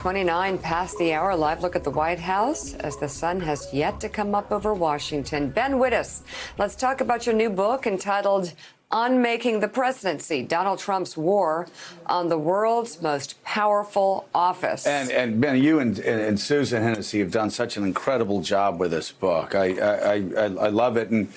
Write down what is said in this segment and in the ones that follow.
29 past the hour. Live look at the White House as the sun has yet to come up over Washington. Ben Wittes, let's talk about your new book entitled Unmaking the Presidency, Donald Trump's War on the World's Most Powerful Office. And Ben, you and Susan Hennessey have done such an incredible job with this book. I love it. And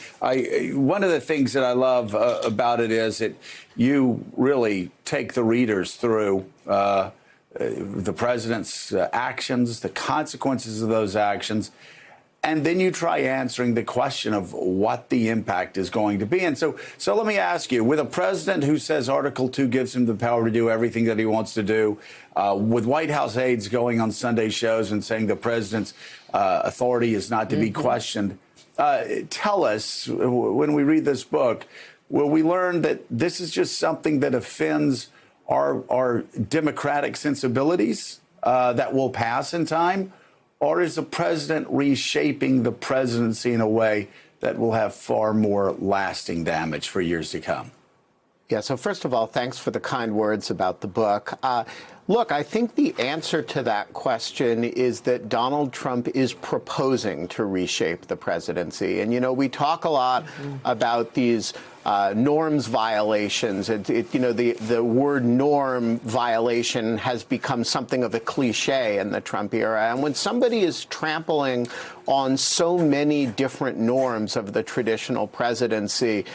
one of the things that I love about it is that you really take the readers through the president's actions, the consequences of those actions, and then you try answering the question of what the impact is going to be. And so let me ask you, with a president who says Article 2 gives him the power to do everything that he wants to do, with White House aides going on Sunday shows and saying the president's authority is not to be questioned, tell us, when we read this book, will we learn that this is just something that offends our democratic sensibilities that will pass in time? Or is the president reshaping the presidency in a way that will have far more lasting damage for years to come? Yeah, so first of all, thanks for the kind words about the book. Look, I think the answer to that question is that Donald Trump is proposing to reshape the presidency. And, you know, we talk a lot about these norms violations. The word norm violation has become something of a cliche in the Trump era. And when somebody is trampling on so many different norms of the traditional presidency,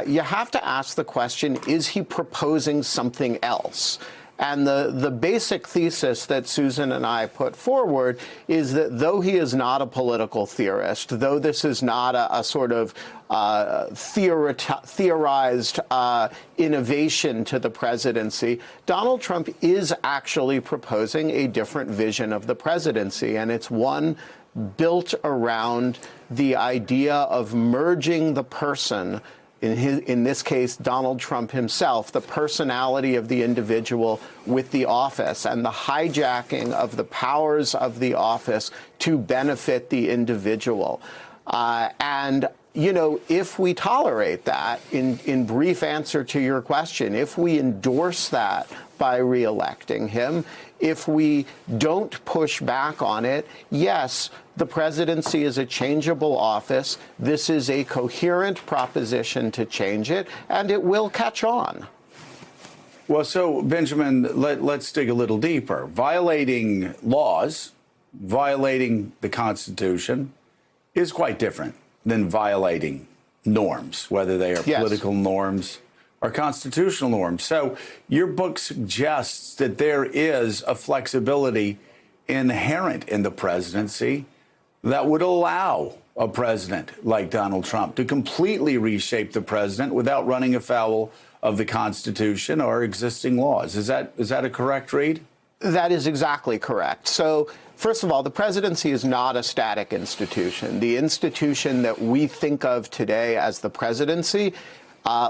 you have to ask the question, is he proposing something else? And the basic thesis that Susan and I put forward is that though he is not a political theorist, though this is not a sort of theorized innovation to the presidency, Donald Trump is actually proposing a different vision of the presidency. And it's one built around the idea of merging the person, in this case, Donald Trump himself, the personality of the individual with the office and the hijacking of the powers of the office to benefit the individual. And, you know, if we tolerate that, in brief answer to your question, if we endorse that by re-electing him, if we don't push back on it, yes, the presidency is a changeable office. This is a coherent proposition to change it, and it will catch on. Well, so, Benjamin, let's dig a little deeper. Violating laws, violating the Constitution is quite different than violating norms, whether they are political norms or constitutional norms. So your book suggests that there is a flexibility inherent in the presidency that would allow a president like Donald Trump to completely reshape the president without running afoul of the Constitution or existing laws. Is that a correct read? That is exactly correct. So, first of all, the presidency is not a static institution. The institution that we think of today as the presidency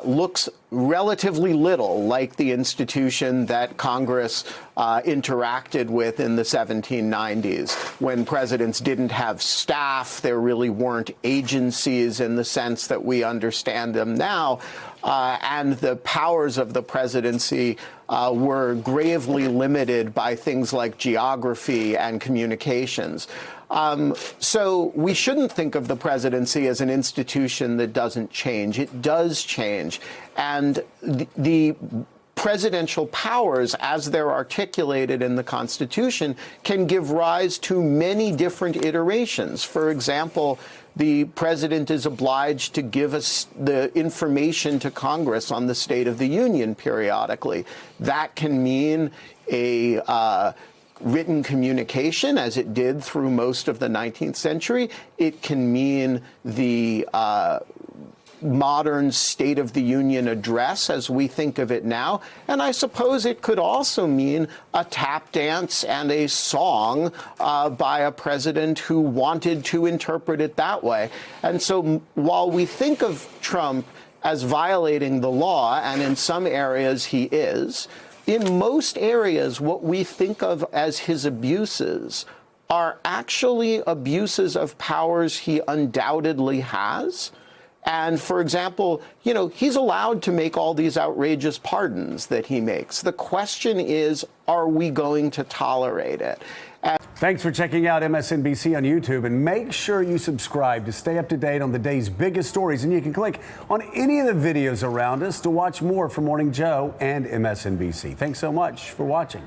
looks relatively little like the institution that Congress interacted with in the 1790s, when presidents didn't have staff. There really weren't agencies in the sense that we understand them now. And the powers of the presidency were gravely limited by things like geography and communications. So we shouldn't think of the presidency as an institution that doesn't change. It does change. And the presidential powers, as they're articulated in the Constitution, can give rise to many different iterations. For example, the president is obliged to give us the information to Congress on the State of the Union periodically. That can mean a written communication, as it did through most of the 19th century. It can mean the modern State of the Union address as we think of it now. And I suppose it could also mean a tap dance and a song by a president who wanted to interpret it that way. And so while we think of Trump as violating the law, and in some areas he is, in most areas what we think of as his abuses are actually abuses of powers he undoubtedly has. And for example, he's allowed to make all these outrageous pardons that he makes. The question is, are we going to tolerate it? Thanks for checking out MSNBC on YouTube, and make sure you subscribe to stay up to date on the day's biggest stories. And you can click on any of the videos around us to watch more from Morning Joe and MSNBC. Thanks so much for watching.